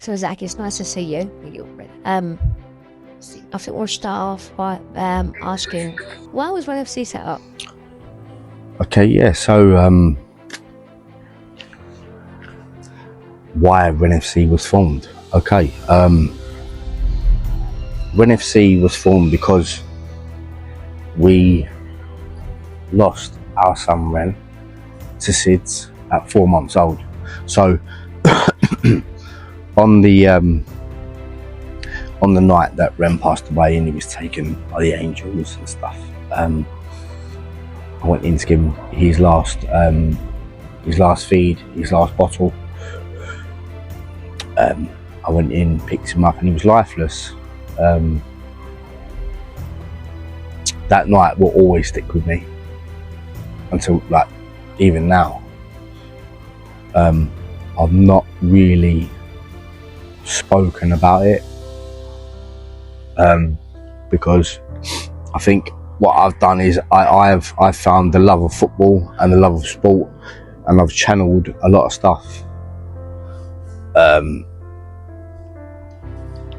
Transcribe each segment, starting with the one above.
So Zach, it's nice to see you. I think we'll start off by asking, why was WrenFC set up? Okay, yeah, so why WrenFC was formed? Okay, WrenFC was formed because we lost our son Ren to SIDS at 4 months old. So on the night that Ren passed away and he was taken by the angels and stuff, I went in to give him his last feed, his last bottle. I went in, picked him up, and he was lifeless. That night will always stick with me until, like, even now. I've not really spoken about it because I think what I've done is I've found the love of football and the love of sport, and I've channeled a lot of stuff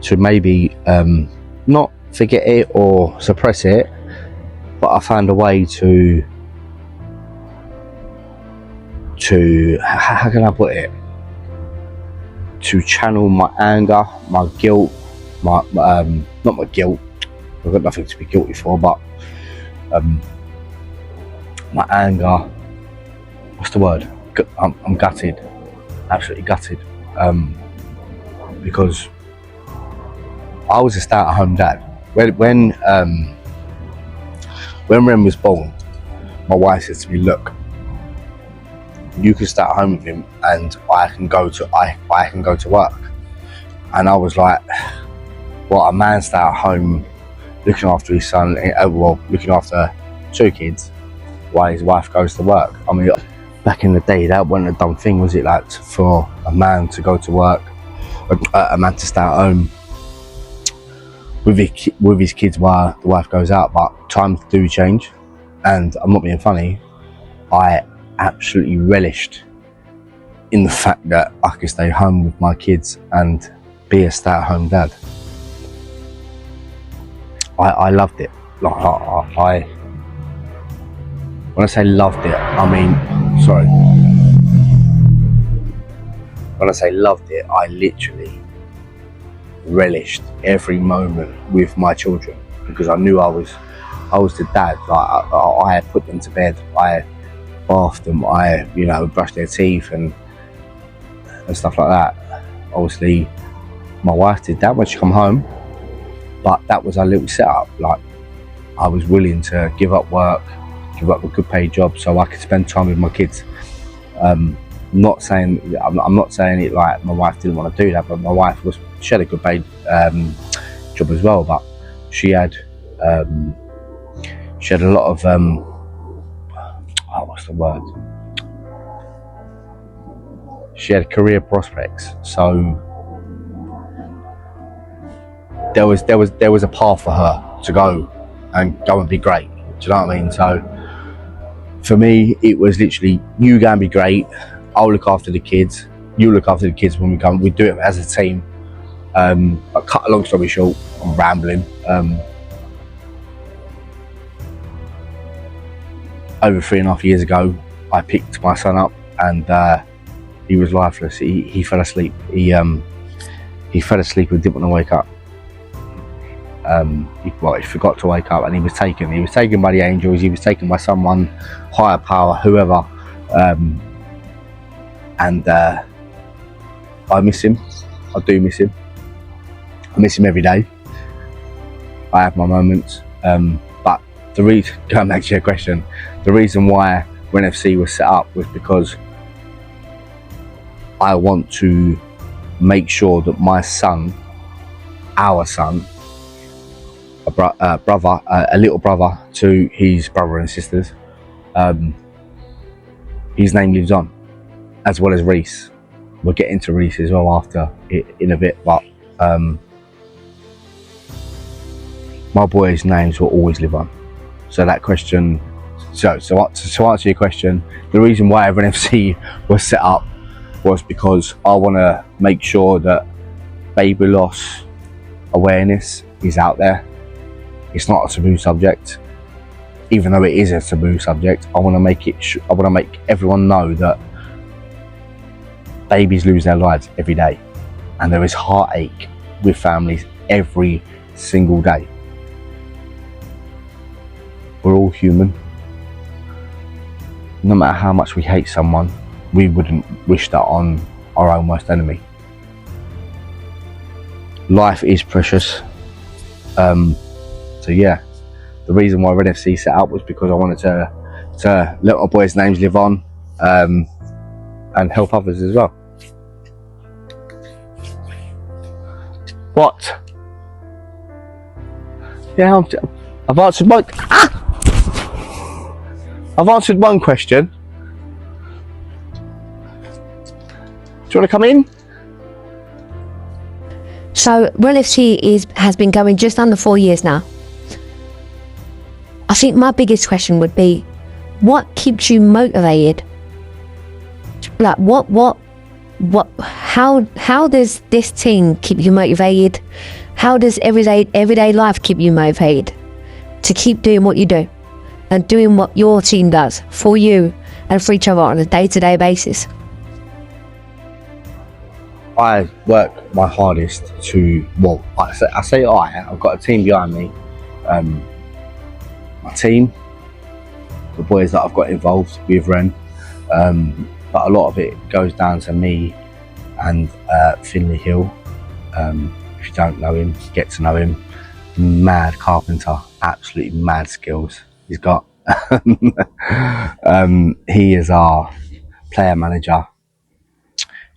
to maybe not forget it or suppress it, but I found a way to how can I put it, to channel my anger, my guilt, not my guilt, I've got nothing to be guilty for, but my anger, what's the word, I'm gutted, absolutely gutted, because I was a stay-at-home dad. When Ren was born, my wife said to me, look, you can stay at home with him and I can go to work. And I was like, well, a man stay at home looking after his son, looking after 2 kids while his wife goes to work. I mean, back in the day, that wasn't a dumb thing, was it? Like, for a man to go to work, a man to stay at home with his kids while the wife goes out. But times do change, and I'm not being funny, I absolutely relished in the fact that I could stay home with my kids and be a stay-at-home dad. I loved it. Like, when I say loved it, I mean, sorry. When I say loved it, I literally relished every moment with my children, because I knew I was the dad. Like, I had put them to bed, I bathed them, I brushed their teeth and stuff like that. Obviously my wife did that when she come home, but that was our little setup. Like, I was willing to give up work, give up a good paid job so I could spend time with my kids. I'm not saying it like my wife didn't want to do that, but my wife she had a good paid job as well, but she had a lot of what's the word? She had career prospects, so there was a path for her to go and be great. Do you know what I mean? So for me, it was literally, you go and be great, I'll look after the kids, you look after the kids when we come. We do it as a team. But cut a long story short, I'm rambling. Over 3.5 years ago, I picked my son up, and he was lifeless. He fell asleep. He fell asleep and didn't want to wake up. He forgot to wake up, and he was taken. He was taken by the angels. He was taken by someone, higher power, whoever. And I miss him. I do miss him. I miss him every day. I have my moments. But the reason, going back to your question, the reason why WrenFC was set up was because I want to make sure that my son, our son, a little brother to his brother and sisters, his name lives on, as well as Reese. We'll get into Reese as well after in a bit, but my boys' names will always live on. So that question, so to answer your question, the reason why WrenFC was set up was because I want to make sure that baby loss awareness is out there. It's not a taboo subject. Even though it is a taboo subject, I want to make it. I want to make everyone know that babies lose their lives every day, and there is heartache with families every single day. We're all human. No matter how much we hate someone, we wouldn't wish that on our own worst enemy. Life is precious. So yeah, the reason why Red FC set up was because I wanted to let my boys' names live on, and help others as well. What? Yeah, I've answered one. I've answered one question. Do you want to come in? So WrenFC has been going just under 4 years now. I think my biggest question would be, what keeps you motivated? Like how does this team keep you motivated? How does everyday life keep you motivated to keep doing what you do and doing what your team does for you and for each other on a day-to-day basis? I work my hardest to, well, I've got a team behind me. My team, the boys that I've got involved with Ren, but a lot of it goes down to me and Finley Hill. If you don't know him, get to know him. Mad carpenter, absolutely mad skills he's got. He is our player manager.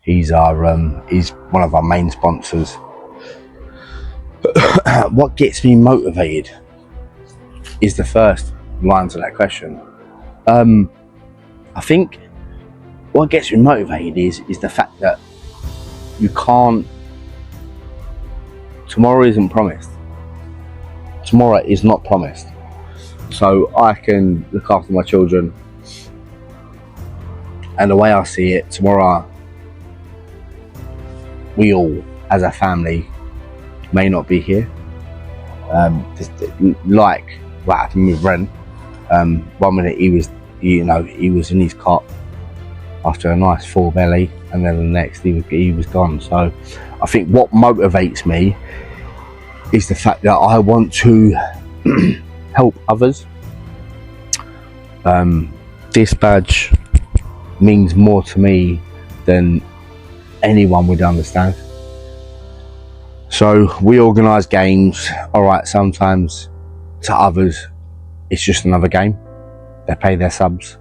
He's one of our main sponsors. What gets me motivated is the first line to that question. I think what gets me motivated is the fact that you can't. Tomorrow isn't promised. Tomorrow is not promised. So I can look after my children, and the way I see it, tomorrow we all, as a family, may not be here. Like what happened with Ren. 1 minute he was in his cot after a nice full belly, and then the next he was gone. So I think what motivates me is the fact that I want to help others. This badge means more to me than anyone would understand. So we organise games. Alright, sometimes to others it's just another game. They pay their subs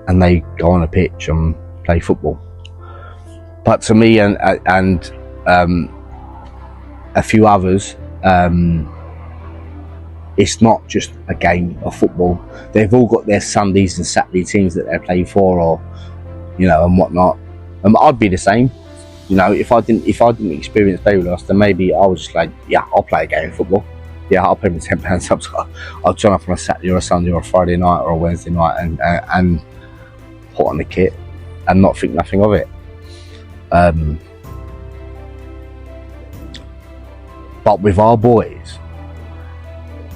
and they go on a pitch and play football. But to me and a few others, it's not just a game of football. They've all got their Sundays and Saturday teams that they play for, or and whatnot. I'd be the same. If I didn't experience baby loss, then maybe I was just like, yeah, I'll play a game of football. Yeah, I'll pay my £10 subs. I'll turn up on a Saturday or a Sunday or a Friday night or a Wednesday night and put on the kit and not think nothing of it. But with our boys,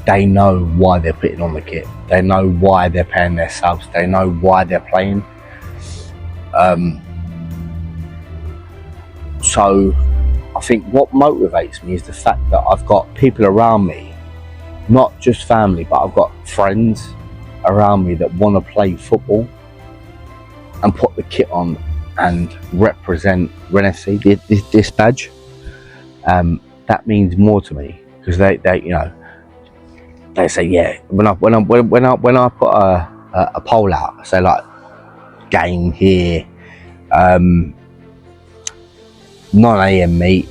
they know why they're putting on the kit. They know why they're paying their subs. They know why they're playing. So I think what motivates me is the fact that I've got people around me, not just family, but I've got friends around me that want to play football and put the kit on and represent WrenFC, this badge. That means more to me because they say, yeah, when I put a poll out, I say like game here, 9 AM meet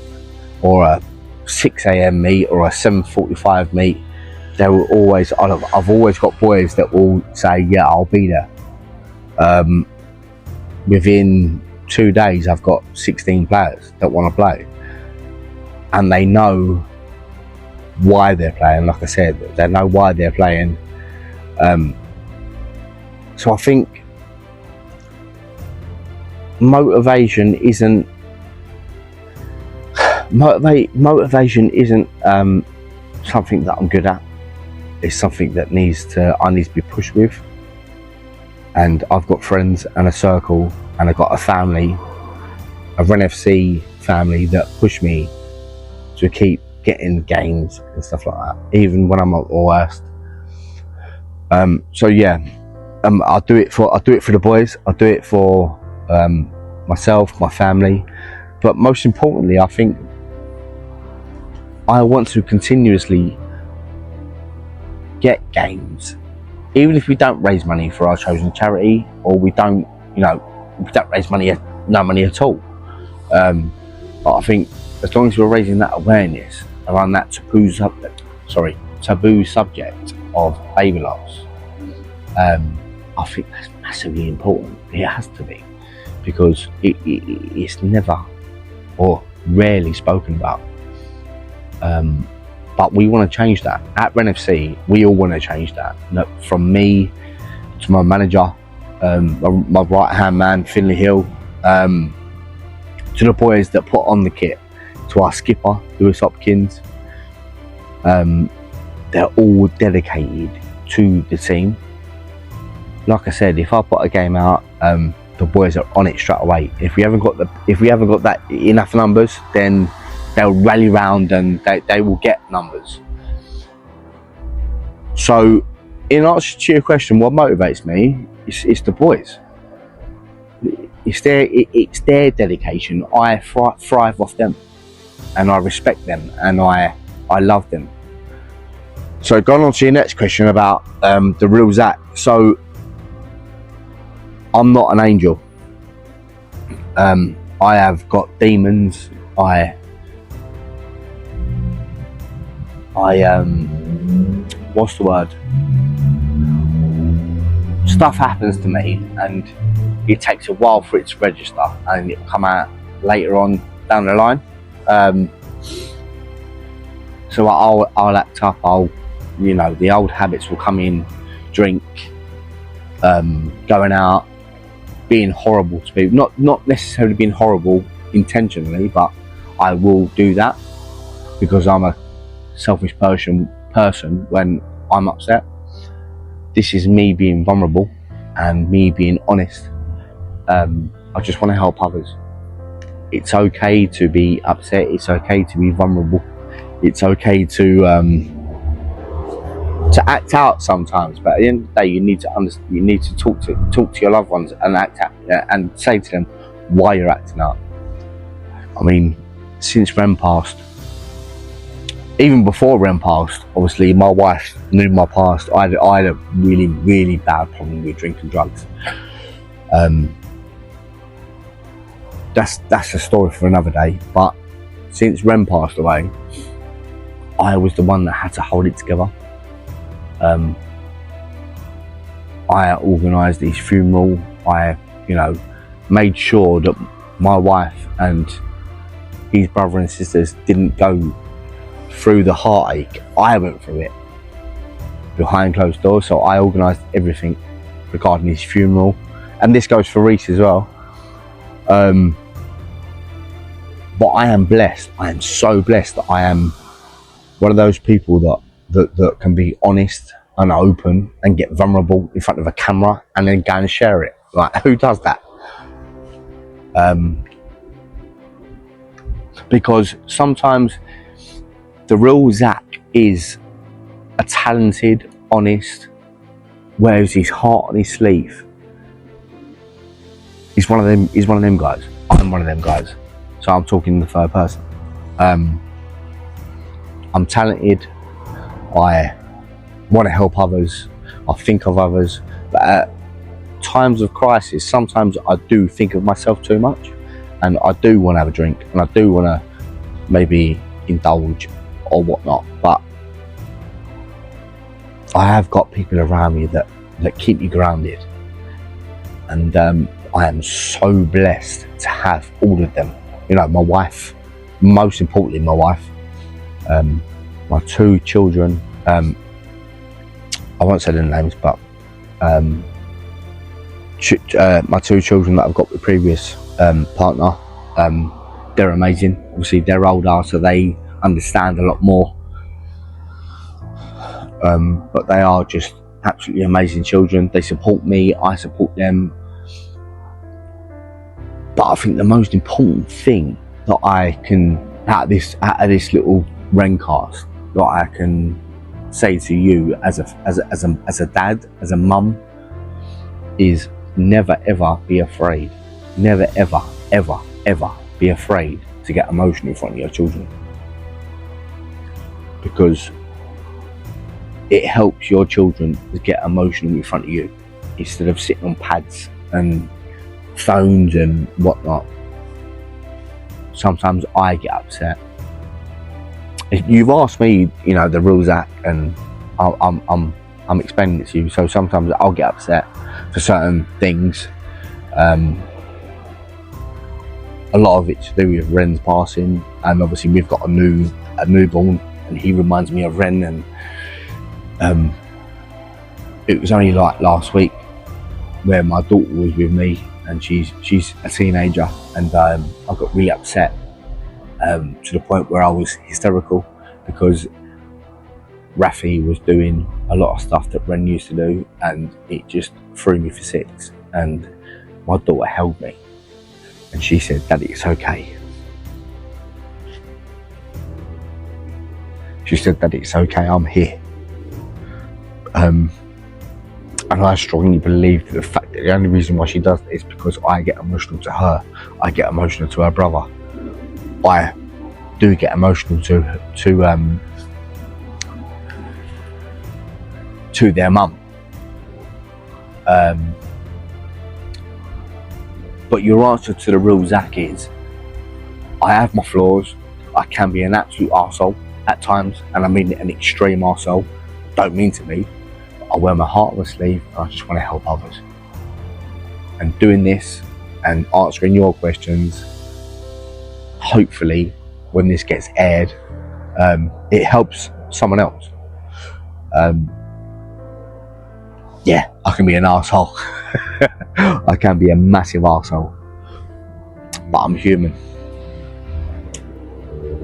or a 6 AM meet or a 7:45 meet. They will always, I've always got boys that will say, yeah, I'll be there. Within 2 days I've got 16 players that want to play, and they know why they're playing. Like I said, they know why they're playing. So I think motivation isn't motivation isn't something that I'm good at. It's something that I need to be pushed with. And I've got friends and a circle, and I've got a family, a RenFC family that push me to keep getting games and stuff like that, even when I'm at my worst. So yeah, I'll do it for the boys. I'll do it for myself, my family, but most importantly, I think I want to continuously get games, even if we don't raise money for our chosen charity, or we don't raise money, no money at all. But I think as long as we're raising that awareness around that taboo subject of baby loss, I think that's massively important. It has to be, because it's never or rarely spoken about. But we want to change that. At RenFC, we all want to change that. From me to my manager, my right-hand man, Finley Hill, to the boys that put on the kit, to our skipper, Lewis Hopkins. They're all dedicated to the team. Like I said, if I put a game out, the boys are on it straight away. If we haven't got that enough numbers, then they'll rally round and they will get numbers. So, in answer to your question, what motivates me is the boys. It's their dedication. I thrive off them, and I respect them, and I love them. So, going on to your next question about the real Zach. So, I'm not an angel. I have got demons. What's the word? Stuff happens to me, and it takes a while for it to register, and it'll come out later on down the line. So I'll act up. The old habits will come in: drink, going out, being horrible to people. Not necessarily being horrible intentionally, but I will do that because I'm a selfish person when I'm upset. This is me being vulnerable and me being honest. I just want to help others. It's okay to be upset. It's okay to be vulnerable. It's okay to act out sometimes. But at the end of the day, you need to talk to your loved ones and act out, and say to them why you're acting out. I mean, since Ren passed, even before Ren passed, obviously my wife knew my past. I had a really, really bad problem with drinking drugs. That's a story for another day. But since Ren passed away, I was the one that had to hold it together. I organised his funeral. I, made sure that my wife and his brother and sisters didn't go through the heartache I went through it behind closed doors. So I organised everything regarding his funeral, and this goes for Reese as well. But I am blessed. I am so blessed that I am one of those people that can be honest and open and get vulnerable in front of a camera and then go and share it. Like, who does that? Because sometimes the real Zach is a talented, honest, wears his heart on his sleeve. He's one of them guys. I'm one of them guys. So I'm talking in the third person. I'm talented. I want to help others. I think of others. But at times of crisis, sometimes I do think of myself too much, and I do want to have a drink, and I do want to maybe indulge or whatnot. But I have got people around me that keep me grounded, and I am so blessed to have all of them. My wife, most importantly my wife, my two children, I won't say their names, but my two children that I've got with previous partner, they're amazing. Obviously they're older, so they understand a lot more, but they are just absolutely amazing children. They support me, I support them. But I think the most important thing that I can, out of this little WrenCast, that I can say to you as a dad, as a mum, is never ever be afraid. Never ever be afraid to get emotional in front of your children, because it helps your children to get emotional in front of you instead of sitting on pads and phones and whatnot. Sometimes I get upset. If you've asked me, you know, the rules act, and I'm explaining it to you. So sometimes I'll get upset for certain things. A lot of it to do with Wren's passing, and obviously we've got a newborn, and he reminds me of Wren. And it was only like last week where my daughter was with me, and she's a teenager, and I got really upset to the point where I was hysterical, because Rafi was doing a lot of stuff that Wren used to do, and it just threw me for six. And my daughter held me and she said, "Daddy, it's okay." She said, "Daddy, it's okay, I'm here." And I strongly believe that the fact that the only reason why she does it is because I get emotional to her, I get emotional to her brother, I do get emotional to their mum. But your answer to the real Zach is, I have my flaws, I can be an absolute arsehole at times, and I mean an extreme arsehole, don't mean to be. I wear my heart on my sleeve, and I just want to help others. And doing this and answering your questions, hopefully when this gets aired, it helps someone else. Yeah, I can be an arsehole. I can be a massive arsehole, but I'm human.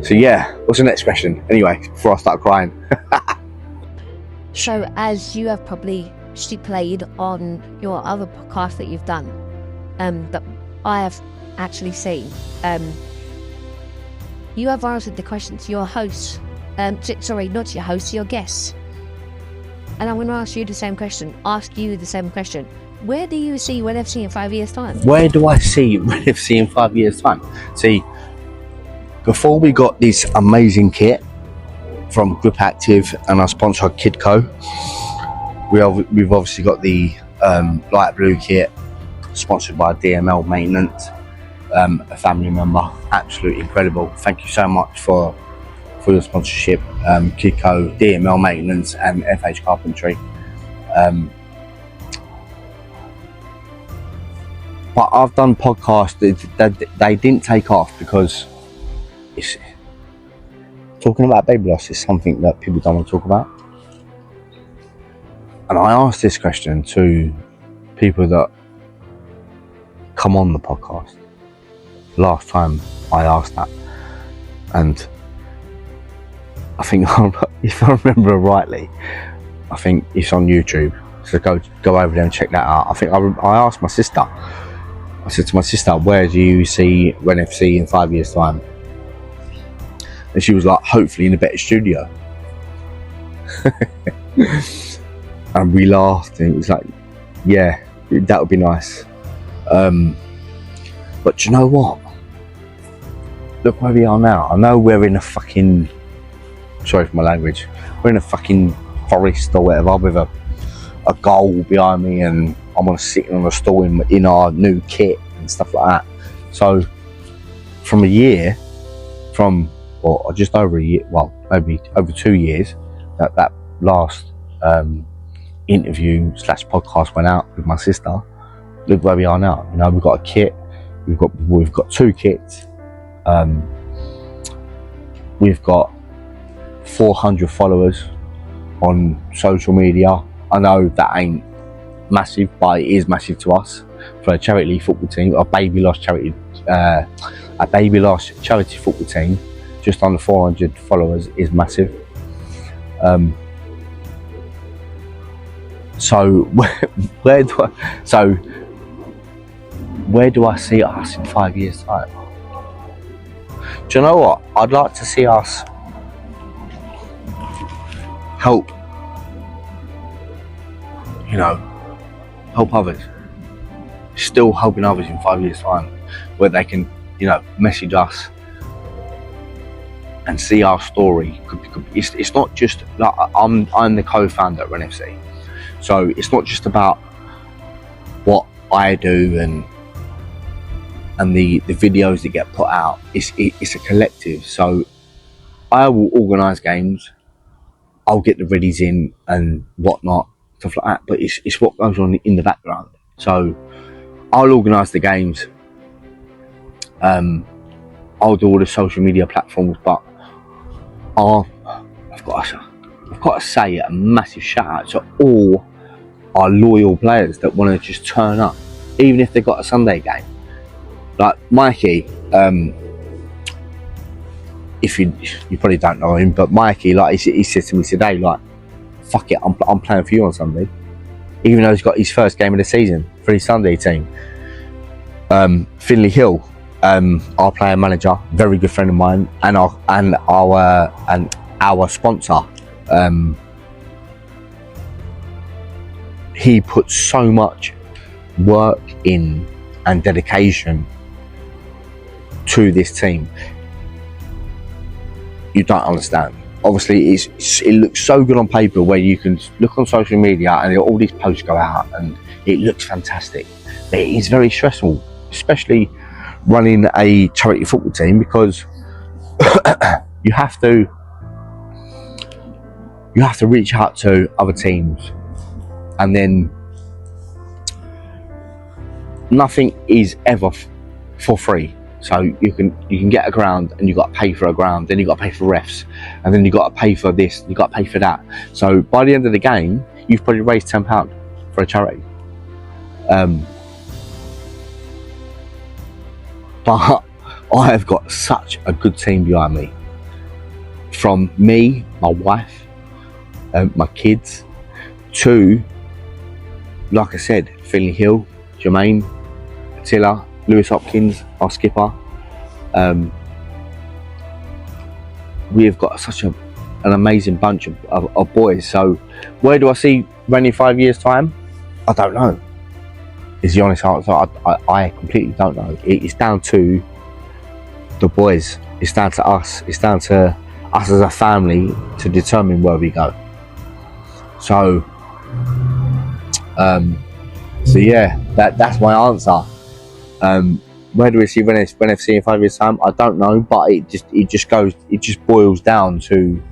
So yeah, what's the next question? Anyway, before I start crying. So, as you have probably stipulated on your other podcast that you've done, that I have actually seen, you have answered the question to your hosts. Sorry, not your hosts, your guests. And I'm going to ask you the same question. Where do you see WrenFC in 5 years' time? Where do I see WrenFC in 5 years' time? See, before we got this amazing kit from Grip Active and our sponsor Kidco, we've obviously got the light blue kit sponsored by DML Maintenance, a family member. Absolutely incredible. Thank you so much for your sponsorship, Kidco, DML Maintenance and FH Carpentry. But I've done podcasts that they didn't take off because talking about baby loss is something that people don't want to talk about. And I asked this question to people that come on the podcast. Last time I asked that, and I think, if I remember rightly, I think it's on YouTube. So go over there and check that out. I think I asked my sister. I said to my sister, "Where do you see WrenFC in 5 years' time?" And she was like, "Hopefully in a better studio." And we laughed, and it was like, "Yeah, that would be nice." But you know what? Look where we are now. I know we're in a fucking, sorry for my language, we're in a fucking forest or whatever with a goal behind me, and I'm sitting on a stool in our new kit and stuff like that. So from just over a year, well, maybe over 2 years, that last interview / podcast went out with my sister. Look where we are now. You know, we've got a kit, we've got 2 kits, we've got 400 followers on social media. I know that ain't massive, but it is massive to us for a charity football team, a baby loss charity a baby lost charity football team, just under 400 followers, is massive. So where do I see us in 5 years' time? Do you know what? I'd like to see us help, help others. Still helping others in 5 years' time, where they can, message us and see our story. It's not just like I'm the co-founder at WrenFC, so it's not just about what I do and the videos that get put out. It's a collective. So I will organise games, I'll get the readies in and whatnot, stuff like that, but it's what goes on in the background. So I'll organise the games, I'll do all the social media platforms, but I've got to say a massive shout out to all our loyal players that want to just turn up, even if they've got a Sunday game. Like Mikey, if you probably don't know him, but Mikey, like he said to me today, like, fuck it, I'm playing for you on Sunday, even though he's got his first game of the season for his Sunday team. Finley Hill, our player manager, very good friend of mine, and our sponsor, he puts so much work in and dedication to this team. You don't understand. Obviously, it looks so good on paper, where you can look on social media and all these posts go out and it looks fantastic. But it is very stressful, especially running a charity football team, because you have to reach out to other teams, and then nothing is ever for free. So you can get a ground, and you've got to pay for a ground, then you've got to pay for refs, and then you've got to pay for this, you've got to pay for that. So by the end of the game, you've probably raised £10 for a charity. But I have got such a good team behind me. From me, my wife, my kids, to, like I said, Finley Hill, Jermaine, Attila, Lewis Hopkins, our skipper. We have got such an amazing bunch of boys. So where do I see Ren in 5 years' time? I don't know, is the honest answer. I completely don't know. It's down to the boys. It's down to us. It's down to us as a family to determine where we go. So yeah, that's my answer. Where do we see WrenFC in 5 years' time? I don't know, but it just boils down to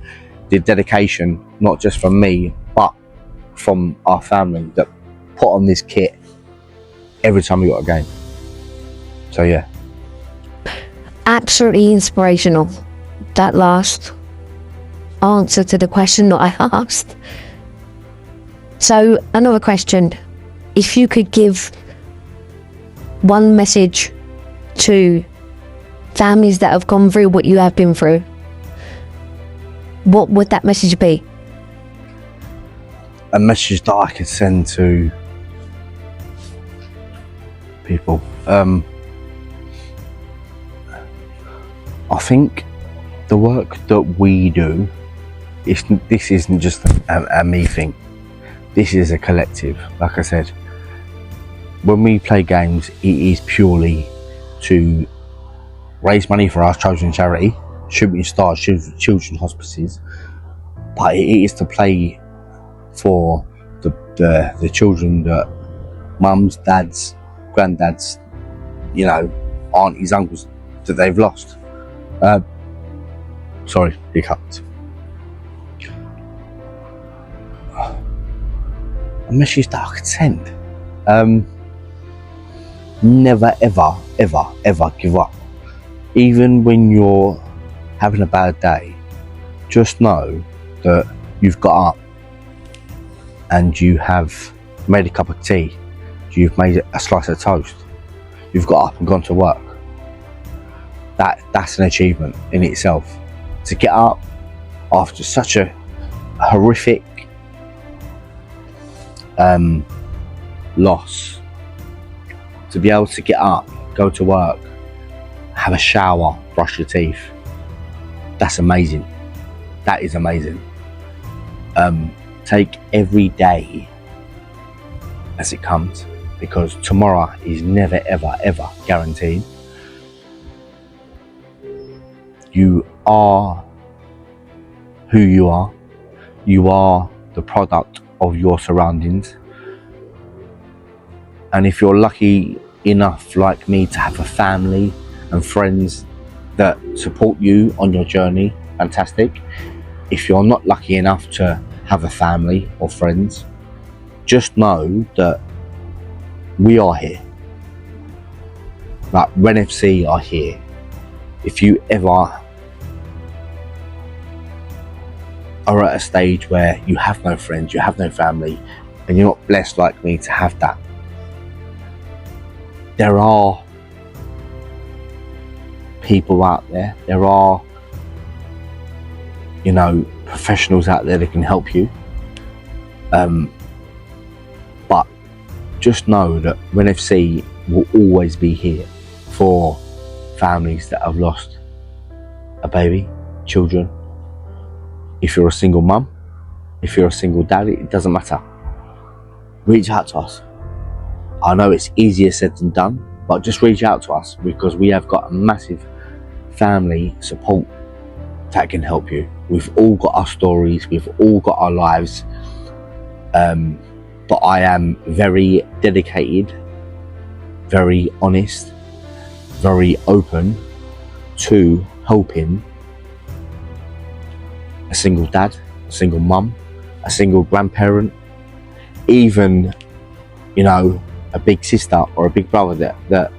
the dedication, not just from me, but from our family that put on this kit every time we got a game. So yeah, absolutely inspirational. That last answer to the question that I asked. So another question: if you could give one message to families that have gone through what you have been through, what would that message be? A message that I could send to people. I think the work that we do, this isn't just a me thing. This is a collective. Like I said, when we play games, it is purely to raise money for our chosen charity, Shooting Stars Children's Hospices, but it is to play for the children that mums, dads, granddads, aunties, uncles that they've lost. Sorry, hiccuped. A message that I could send. Never, ever, ever, ever give up. Even when you're having a bad day, just know that you've got up and you have made a cup of tea, you've made a slice of toast, you've got up and gone to work. that's an achievement in itself. To get up after such a horrific loss, to be able to get up, go to work, have a shower, brush your teeth, that's amazing. That is amazing. Take every day as it comes, because tomorrow is never ever ever guaranteed. You are who you are. You are the product of your surroundings. And if you're lucky enough, like me, to have a family and friends that support you on your journey, fantastic. If you're not lucky enough to have a family or friends, just know that we are here. Like WrenFC are here. If you ever are at a stage where you have no friends, you have no family, and you're not blessed like me to have that, there are people out there, there are, you know, professionals out there that can help you. But just know that WrenFC will always be here for families that have lost a baby, children. If you're a single mum, if you're a single dad, it doesn't matter. Reach out to us. I know it's easier said than done, but just reach out to us, because we have got a massive family support that can help you. We've all got our stories, we've all got our lives, but I am very dedicated, very honest, very open to helping a single dad, a single mum, a single grandparent, even, you know, a big sister or a big brother that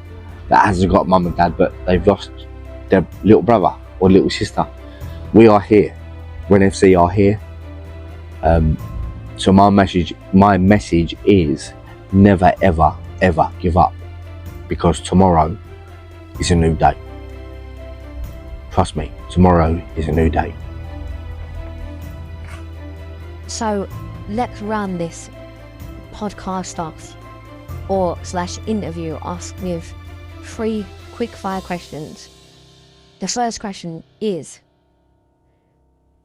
hasn't got mum and dad, but they've lost their little brother or little sister. We are here. WrenFC are here. So my message is never ever ever give up, because tomorrow is a new day. Trust me, tomorrow is a new day. So let's run this podcast off, or / interview us with 3 quick fire questions. The first question is,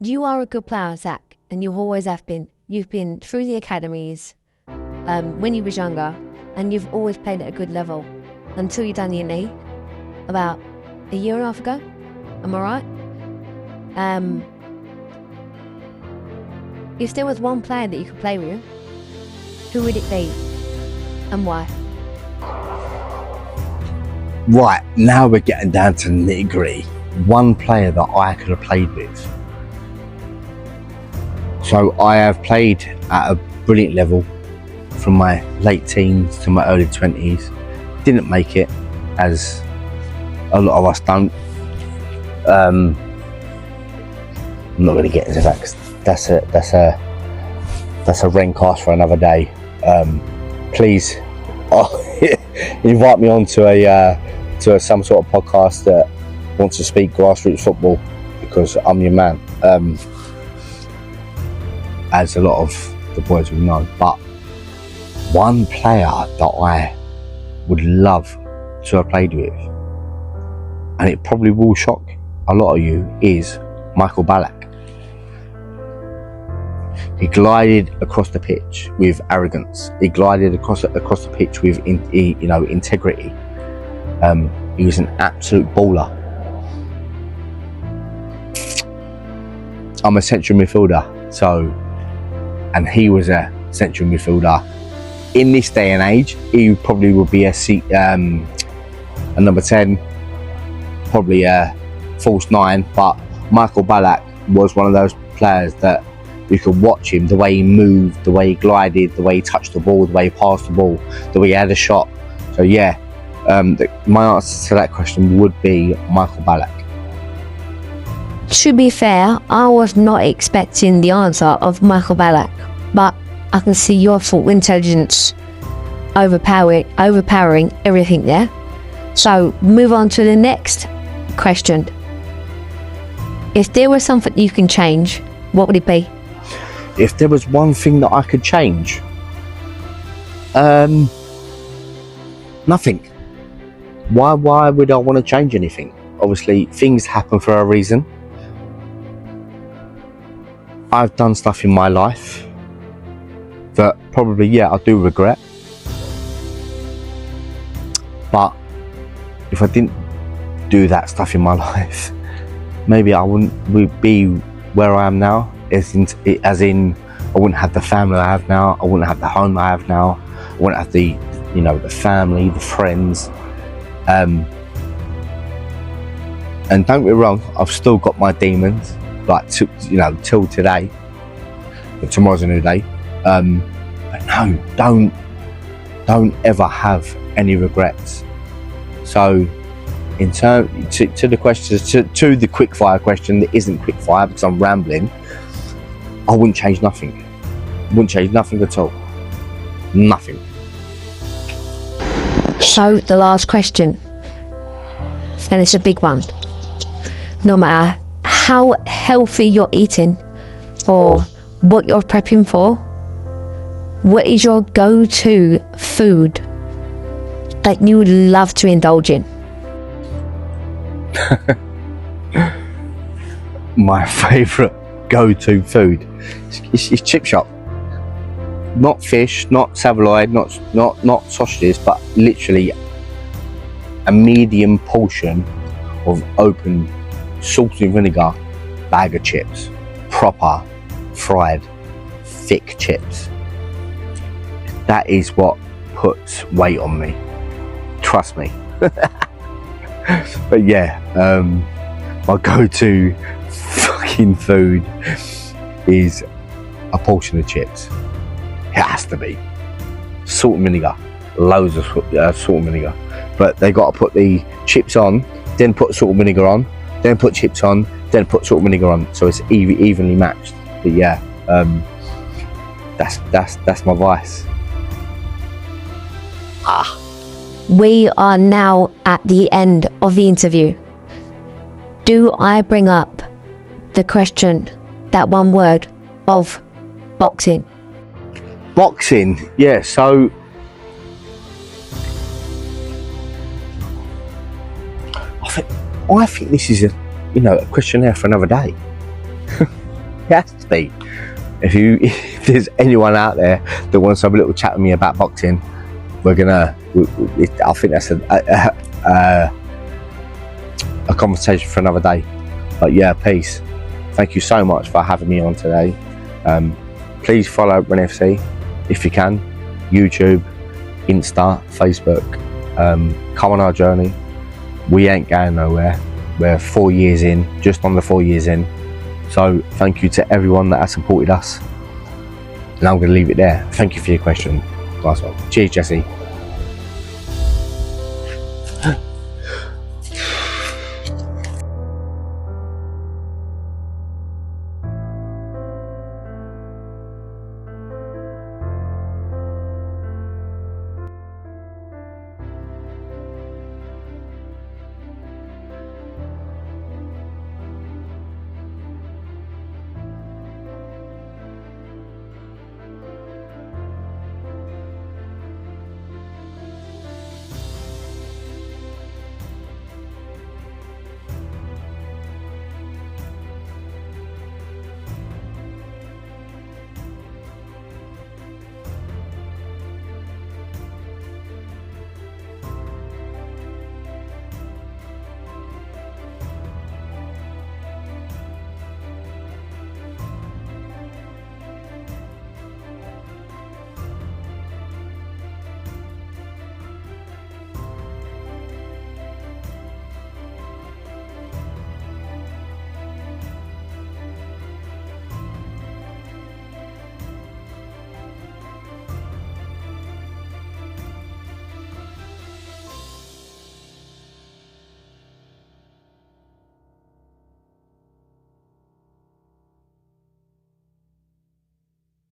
you are a good player, Zach, and you always have been. You've been through the academies when you was younger, and you've always played at a good level until you done your knee about a year and a half ago. Am I right? If there was one player that you could play with, who would it be and why? Right, now we're getting down to nitty-gritty. One player that I could have played with. So I have played at a brilliant level from my late teens to my early 20s. Didn't make it, as a lot of us don't. I'm not going to get into that, because that's a WrenCast for another day. Please invite me on to some sort of podcast that wants to speak grassroots football, because I'm your man. As a lot of the boys will know. But one player that I would love to have played with, and it probably will shock a lot of you, is Michael Ballack. He glided across the pitch with arrogance. He glided across the pitch with integrity. He was an absolute baller. I'm a central midfielder, and he was a central midfielder. In this day and age, he probably would be a number 10, probably a false 9. But Michael Ballack was one of those players that you could watch him, the way he moved, the way he glided, the way he touched the ball, the way he passed the ball, the way he had a shot. So yeah, my answer to that question would be Michael Ballack. To be fair, I was not expecting the answer of Michael Ballack, but I can see your full intelligence overpowering everything there. So move on to the next question. If there was something you can change, what would it be? If there was one thing that I could change, nothing. Why would I want to change anything? Obviously, things happen for a reason. I've done stuff in my life that probably, yeah, I do regret. I didn't do that stuff in my life, maybe I wouldn't be where I am now, as in I wouldn't have the family I have now, I wouldn't have the home I have now, I wouldn't have the, the family, the friends, and don't get me wrong, I've still got my demons, like till today, but tomorrow's a new day, but no, don't ever have any regrets. So in turn to the questions, to the quickfire question that isn't quickfire because I'm rambling, I wouldn't change nothing. Wouldn't change nothing at all. Nothing. So the last question, and it's a big one. No matter how healthy you're eating or what you're prepping for, what is your go-to food that you would love to indulge in? My favourite go-to food is chip shop. Not fish, not saveloy, not sausages, but literally a medium portion of open salt and vinegar bag of chips, proper fried thick chips. That is what puts weight on me, trust me. But yeah, my go-to fucking food is a portion of chips. It has to be salt and vinegar, loads of salt and vinegar, but they got to put the chips on, then put salt and vinegar on, then put chips on, then put salt and vinegar on, so it's evenly matched. But yeah, that's my vice. We are now at the end of the interview. Do I bring up the question, that one word of boxing? Boxing, yeah, so I think this is a questionnaire for another day. It has to be. If there's anyone out there that wants to have a little chat with me about boxing, I think that's a conversation for another day. But yeah, peace. Thank you so much for having me on today. Please follow WrenFC if you can. YouTube, Insta, Facebook. Come on our journey. We ain't going nowhere. We're 4 years in, just under 4 years in. So thank you to everyone that has supported us. And I'm going to leave it there. Thank you for your question. Nice one. Cheers, Jesse.